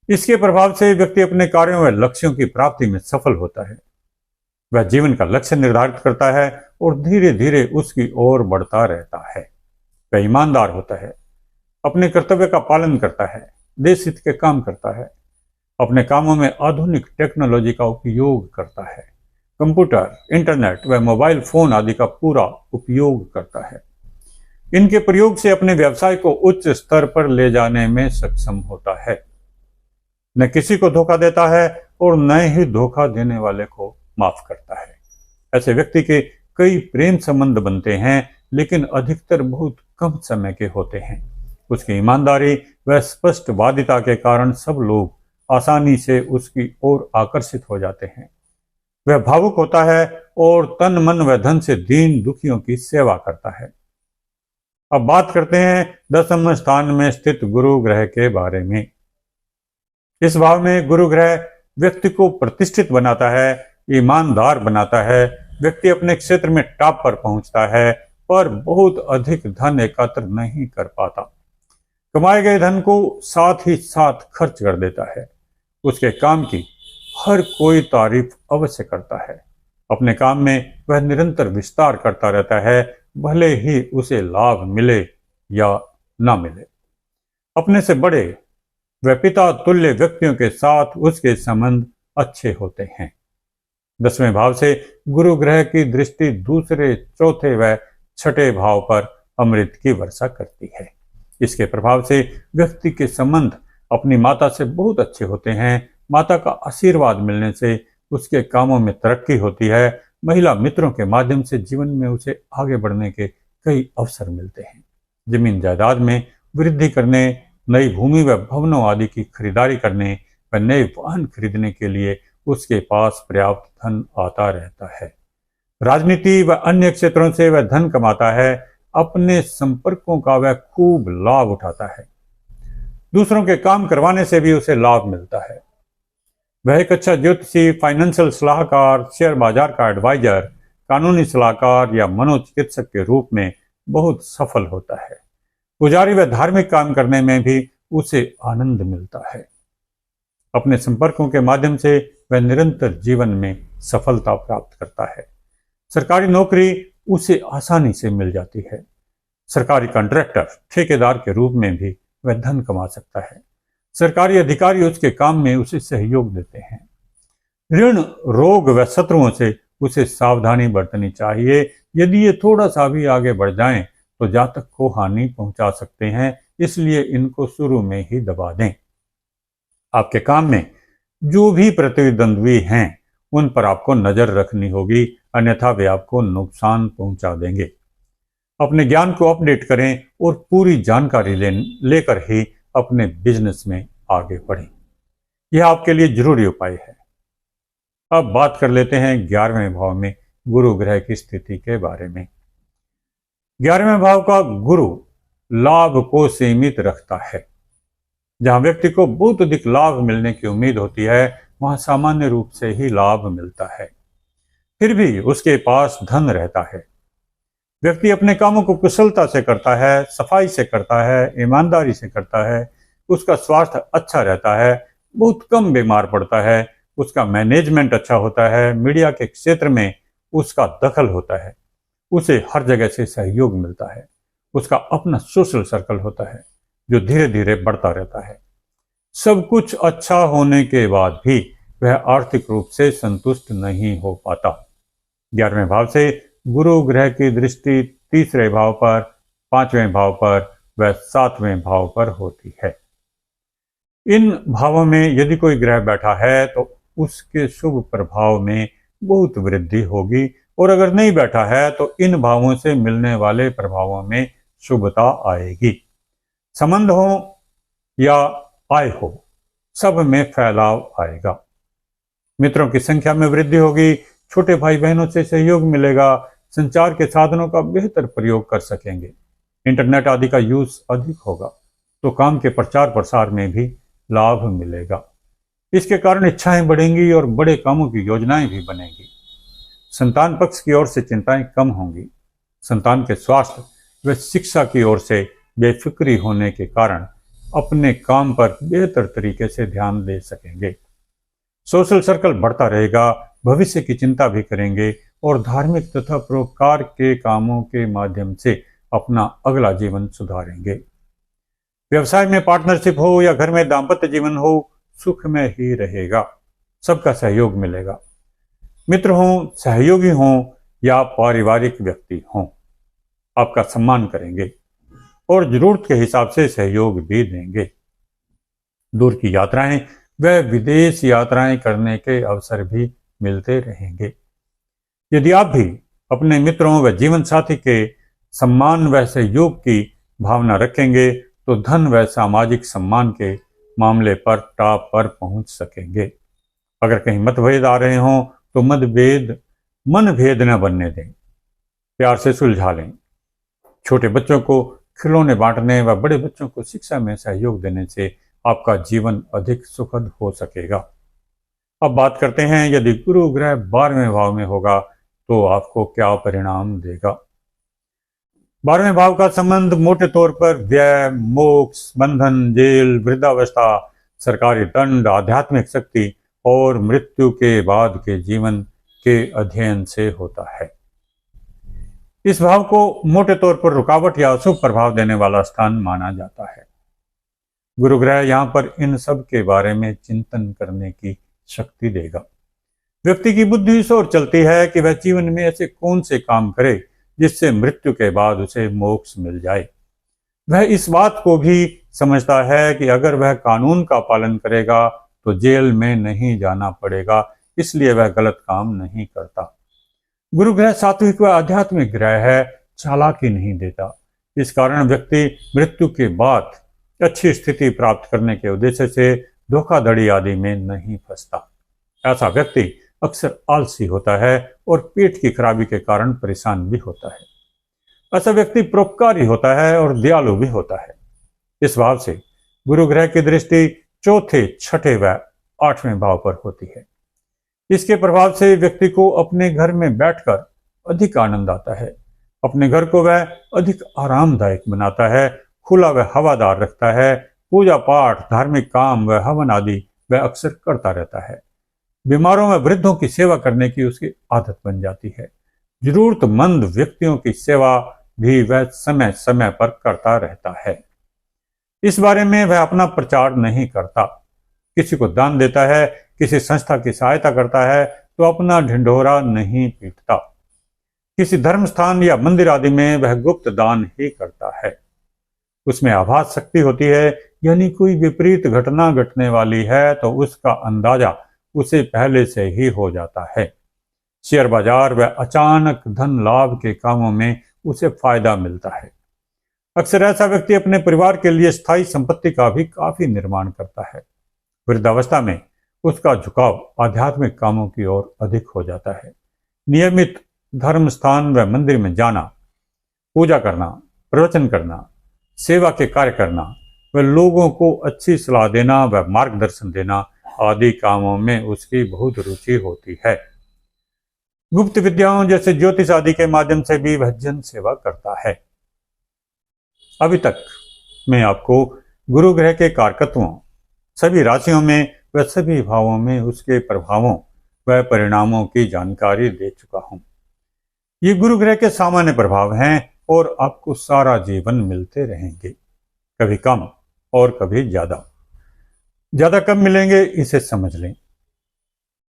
इसके प्रभाव से व्यक्ति अपने कार्यों व लक्ष्यों की प्राप्ति में सफल होता है। वह जीवन का लक्ष्य निर्धारित करता है और धीरे धीरे उसकी ओर बढ़ता रहता है। वह ईमानदार होता है, अपने कर्तव्य का पालन करता है, देश हित के काम करता है, अपने कामों में आधुनिक टेक्नोलॉजी का उपयोग करता है। कंप्यूटर, इंटरनेट व मोबाइल फोन आदि का पूरा उपयोग करता है। इनके प्रयोग से अपने व्यवसाय को उच्च स्तर पर ले जाने में सक्षम होता है। न किसी को धोखा देता है और न ही धोखा देने वाले को माफ करता है। ऐसे व्यक्ति के कई प्रेम संबंध बनते हैं, लेकिन अधिकतर बहुत कम समय के होते हैं। उसकी ईमानदारी व स्पष्टवादिता के कारण सब लोग आसानी से उसकी ओर आकर्षित हो जाते हैं। वह भावुक होता है और तन मन व धन से दीन दुखियों की सेवा करता है। अब बात करते हैं 10वें स्थान में स्थित गुरु ग्रह के बारे में। इस भाव में गुरु ग्रह व्यक्ति को प्रतिष्ठित बनाता है, ईमानदार बनाता है। व्यक्ति अपने क्षेत्र में टॉप पर पहुंचता है, पर बहुत अधिक धन एकत्र नहीं कर पाता। कमाए गए धन को साथ ही साथ खर्च कर देता है। उसके काम की हर कोई तारीफ अवश्य करता है। अपने काम में वह निरंतर विस्तार करता रहता है, भले ही उसे लाभ मिले या ना मिले। अपने से बड़े व पिता तुल्य व्यक्तियों के साथ उसके संबंध अच्छे होते हैं। 10वें भाव से गुरु ग्रह की दृष्टि दूसरे, चौथे व छठे भाव पर अमृत की वर्षा करती है। इसके प्रभाव से व्यक्ति के संबंध अपनी माता से बहुत अच्छे होते हैं। माता का आशीर्वाद मिलने से उसके कामों में तरक्की होती है। महिला मित्रों के माध्यम से जीवन में उसे आगे बढ़ने के कई अवसर मिलते हैं। जमीन जायदाद में वृद्धि करने, नई भूमि व भवनों आदि की खरीदारी करने व नए वाहन खरीदने के लिए उसके पास पर्याप्त धन आता रहता है। राजनीति व अन्य क्षेत्रों से वह धन कमाता है। अपने संपर्कों का वह खूब लाभ उठाता है। दूसरों के काम करवाने से भी उसे लाभ मिलता है। वह एक अच्छा ज्योतिषी, फाइनेंशियल सलाहकार, शेयर बाजार का एडवाइजर, कानूनी सलाहकार या मनोचिकित्सक के रूप में बहुत सफल होता है। पुजारी व धार्मिक काम करने में भी उसे आनंद मिलता है। अपने संपर्कों के माध्यम से वह निरंतर जीवन में सफलता प्राप्त करता है। सरकारी नौकरी उसे आसानी से मिल जाती है। सरकारी कॉन्ट्रैक्टर, ठेकेदार के रूप में भी वह धन कमा सकता है। सरकारी अधिकारी उसके काम में उसे सहयोग देते हैं। ऋण, रोग व शत्रुओं से उसे सावधानी बरतनी चाहिए। यदि ये थोड़ा सा भी आगे बढ़ जाएं तो जातक को हानि पहुंचा सकते हैं, इसलिए इनको शुरू में ही दबा दें। आपके काम में जो भी प्रतिद्वंद्वी हैं उन पर आपको नजर रखनी होगी, अन्यथा वे आपको नुकसान पहुंचा देंगे। अपने ज्ञान को अपडेट करें और पूरी जानकारी लेकर ही अपने बिजनेस में आगे बढ़ें। यह आपके लिए जरूरी उपाय है। अब बात कर लेते हैं 11वें भाव में गुरु ग्रह की स्थिति के बारे में। 11वें भाव का गुरु लाभ को सीमित रखता है। जहां व्यक्ति को बहुत अधिक लाभ मिलने की उम्मीद होती है, वहां सामान्य रूप से ही लाभ मिलता है। फिर भी उसके पास धन रहता है। व्यक्ति अपने कामों को कुशलता से करता है, सफाई से करता है, ईमानदारी से करता है। उसका स्वास्थ्य अच्छा रहता है, बहुत कम बीमार पड़ता है। उसका मैनेजमेंट अच्छा होता है। मीडिया के क्षेत्र में उसका दखल होता है। उसे हर जगह से सहयोग मिलता है। उसका अपना सोशल सर्कल होता है जो धीरे धीरे बढ़ता रहता है। सब कुछ अच्छा होने के बाद भी वह आर्थिक रूप से संतुष्ट नहीं हो पाता। 11वें भाव से गुरु ग्रह की दृष्टि तीसरे भाव पर, 5वें भाव पर व 7वें भाव पर होती है। इन भावों में यदि कोई ग्रह बैठा है तो उसके शुभ प्रभाव में बहुत वृद्धि होगी, और अगर नहीं बैठा है तो इन भावों से मिलने वाले प्रभावों में शुभता आएगी। संबंध हो या आय हो, सब में फैलाव आएगा। मित्रों की संख्या में वृद्धि होगी। छोटे भाई बहनों से सहयोग मिलेगा। संचार के साधनों का बेहतर प्रयोग कर सकेंगे। इंटरनेट आदि का यूज अधिक होगा तो काम के प्रचार प्रसार में भी लाभ मिलेगा। इसके कारण इच्छाएं बढ़ेंगी और बड़े कामों की योजनाएं भी बनेंगी। संतान पक्ष की ओर से चिंताएं कम होंगी। संतान के स्वास्थ्य व शिक्षा की ओर से बेफिक्री होने के कारण अपने काम पर बेहतर तरीके से ध्यान दे सकेंगे। सोशल सर्कल बढ़ता रहेगा। भविष्य की चिंता भी करेंगे और धार्मिक तथा परोपकार के कामों के माध्यम से अपना अगला जीवन सुधारेंगे। व्यवसाय में पार्टनरशिप हो या घर में दाम्पत्य जीवन हो, सुख में ही रहेगा, सबका सहयोग मिलेगा। मित्र हों, सहयोगी हों या पारिवारिक व्यक्ति हों, आपका सम्मान करेंगे और जरूरत के हिसाब से सहयोग भी देंगे। दूर की यात्राएं व विदेश यात्राएं करने के अवसर भी मिलते रहेंगे। यदि आप भी अपने मित्रों व जीवन साथी के सम्मान व सहयोग की भावना रखेंगे तो धन व सामाजिक सम्मान के मामले पर टॉप पर पहुंच सकेंगे। अगर कहीं मतभेद आ रहे हों तो मनभेद न बनने दें, प्यार से सुलझा लें। छोटे बच्चों को खिलौने बांटने व बड़े बच्चों को शिक्षा में सहयोग देने से आपका जीवन अधिक सुखद हो सकेगा। अब बात करते हैं, यदि गुरु ग्रह 12वें भाव में होगा तो आपको क्या परिणाम देगा। 12वें भाव का संबंध मोटे तौर पर व्यय, मोक्ष, बंधन, जेल, वृद्धावस्था, सरकारी दंड, आध्यात्मिक शक्ति और मृत्यु के बाद के जीवन के अध्ययन से होता है। इस भाव को मोटे तौर पर रुकावट या अशुभ प्रभाव देने वाला स्थान माना जाता है। गुरु ग्रह यहाँ पर इन सब के बारे में चिंतन करने की शक्ति देगा। व्यक्ति की बुद्धि इस ओर चलती है कि वह जीवन में ऐसे कौन से काम करे जिससे मृत्यु के बाद उसे मोक्ष मिल जाए। वह इस बात को भी समझता है कि अगर वह कानून का पालन करेगा तो जेल में नहीं जाना पड़ेगा, इसलिए वह गलत काम नहीं करता। गुरु ग्रह सात्विक व आध्यात्मिक ग्रह है, चालाकी नहीं देता। इस कारण व्यक्ति मृत्यु के बाद अच्छी स्थिति प्राप्त करने के उद्देश्य से धोखाधड़ी आदि में नहीं फंसता। ऐसा व्यक्ति अक्सर आलसी होता है और पेट की खराबी के कारण परेशान भी होता है। ऐसा व्यक्ति परोपकारी होता है और दयालु भी होता है। इस भाव से गुरु ग्रह की दृष्टि चौथे, छठे व 8वें भाव पर होती है। इसके प्रभाव से व्यक्ति को अपने घर में बैठकर अधिक आनंद आता है। अपने घर को वह अधिक आरामदायक बनाता है, खुला व हवादार रखता है। पूजा पाठ, धार्मिक काम व हवन आदि वह अक्सर करता रहता है। बीमारों व वृद्धों की सेवा करने की उसकी आदत बन जाती है। जरूरतमंद व्यक्तियों की सेवा भी वह समय समय पर करता रहता है। इस बारे में वह अपना प्रचार नहीं करता। किसी को दान देता है, किसी संस्था की सहायता करता है तो अपना ढिंढोरा नहीं पीटता। किसी धर्म स्थान या मंदिर आदि में वह गुप्त दान ही करता है। उसमें आभास शक्ति होती है, यानी कोई विपरीत घटना घटने वाली है तो उसका अंदाजा उसे पहले से ही हो जाता है। शेयर बाजार व अचानक धन लाभ के कामों में उसे फायदा मिलता है। अक्सर ऐसा व्यक्ति अपने परिवार के लिए स्थायी संपत्ति का भी काफी निर्माण करता है। वृद्धावस्था में उसका झुकाव आध्यात्मिक कामों की ओर अधिक हो जाता है। नियमित धर्म स्थान व मंदिर में जाना, पूजा करना, प्रवचन करना, सेवा के कार्य करना व लोगों को अच्छी सलाह देना व मार्गदर्शन देना आदि कामों में उसकी बहुत रुचि होती है। गुप्त विद्याओं जैसे ज्योतिष आदि के माध्यम से भी वह जन सेवा करता है। अभी तक मैं आपको गुरु ग्रह के कारकत्वों, सभी राशियों में व सभी भावों में उसके प्रभावों व परिणामों की जानकारी दे चुका हूं। ये गुरु ग्रह के सामान्य प्रभाव हैं और आपको सारा जीवन मिलते रहेंगे, कभी कम और कभी ज्यादा। ज्यादा कब मिलेंगे इसे समझ लें।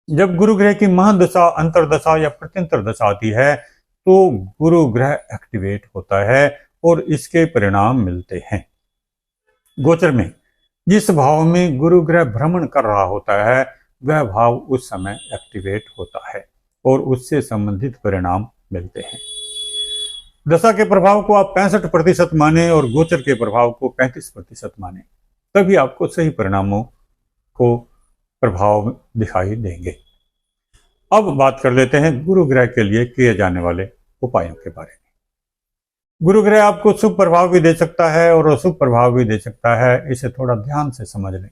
जब गुरु ग्रह की महादशा, अंतरदशा या प्रत्यंतर दशा आती है तो गुरु ग्रह एक्टिवेट होता है और इसके परिणाम मिलते हैं। गोचर में जिस भाव में गुरु ग्रह भ्रमण कर रहा होता है वह भाव उस समय एक्टिवेट होता है और उससे संबंधित परिणाम मिलते हैं। दशा के प्रभाव को आप 65% माने और गोचर के प्रभाव को 35% माने, तभी आपको सही परिणामों को प्रभाव दिखाई देंगे। अब बात कर लेते हैं गुरु ग्रह के लिए किए जाने वाले उपायों के बारे में। गुरु ग्रह आपको शुभ प्रभाव भी दे सकता है और अशुभ प्रभाव भी दे सकता है, इसे थोड़ा ध्यान से समझ लें।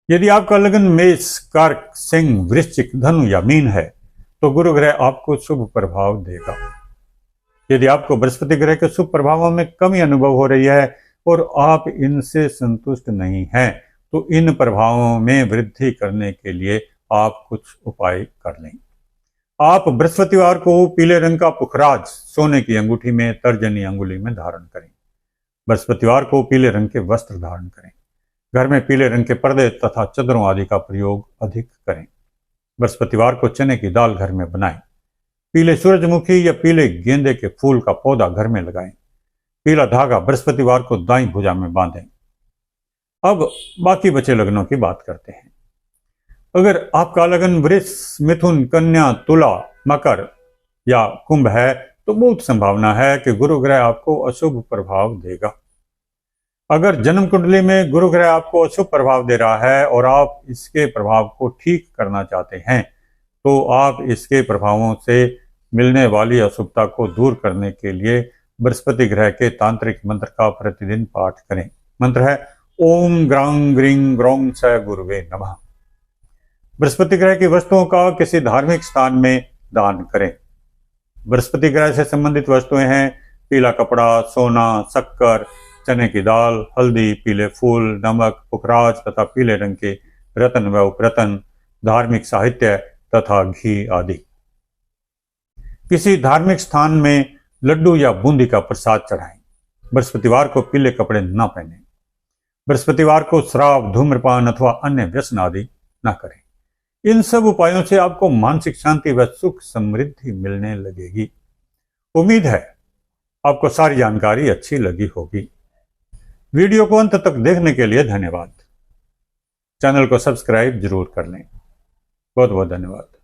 यदि आपका लगन मेष, कर्क, सिंह, वृश्चिक, धनु या मीन है तो गुरु ग्रह आपको शुभ प्रभाव देगा। यदि आपको बृहस्पति ग्रह के शुभ प्रभावों में कमी अनुभव हो रही है और आप इनसे संतुष्ट नहीं हैं तो इन प्रभावों में वृद्धि करने के लिए आप कुछ उपाय कर लें। आप बृहस्पतिवार को पीले रंग का पुखराज सोने की अंगूठी में तर्जनी अंगुली में धारण करें। बृहस्पतिवार को पीले रंग के वस्त्र धारण करें। घर में पीले रंग के पर्दे तथा चद्दरों आदि का प्रयोग अधिक करें। बृहस्पतिवार को चने की दाल घर में बनाएं। पीले सूरजमुखी या पीले गेंदे के फूल का पौधा घर में लगाएं। पीला धागा बृहस्पतिवार को दाईं भुजा में बांधें। अब बाकी बचे लग्नों की बात करते हैं। अगर आपका लगन वृष, मिथुन, कन्या, तुला, मकर या कुंभ है तो बहुत संभावना है कि गुरु ग्रह आपको अशुभ प्रभाव देगा। अगर जन्म कुंडली में गुरु ग्रह आपको अशुभ प्रभाव दे रहा है और आप इसके प्रभाव को ठीक करना चाहते हैं तो आप इसके प्रभावों से मिलने वाली अशुभता को दूर करने के लिए बृहस्पति ग्रह के तांत्रिक मंत्र का प्रतिदिन पाठ करें। मंत्र है ओम ग्रां ग्रीं ग्रौं स गुरुवे नमः। बृहस्पति ग्रह की वस्तुओं का किसी धार्मिक स्थान में दान करें। बृहस्पति ग्रह से संबंधित वस्तुएं हैं पीला कपड़ा, सोना, शक्कर, चने की दाल, हल्दी, पीले फूल, नमक, पुखराज तथा पीले रंग के रत्न व उपरत्न, धार्मिक साहित्य तथा घी आदि। किसी धार्मिक स्थान में लड्डू या बूंदी का प्रसाद चढ़ाएं। बृहस्पतिवार को पीले कपड़े न पहनें। बृहस्पतिवार को शराब, धूम्रपान अथवा अन्य व्यसन आदि न करें। इन सब उपायों से आपको मानसिक शांति व सुख समृद्धि मिलने लगेगी। उम्मीद है आपको सारी जानकारी अच्छी लगी होगी। वीडियो को अंत तक देखने के लिए धन्यवाद। चैनल को सब्सक्राइब जरूर कर लें। बहुत बहुत धन्यवाद।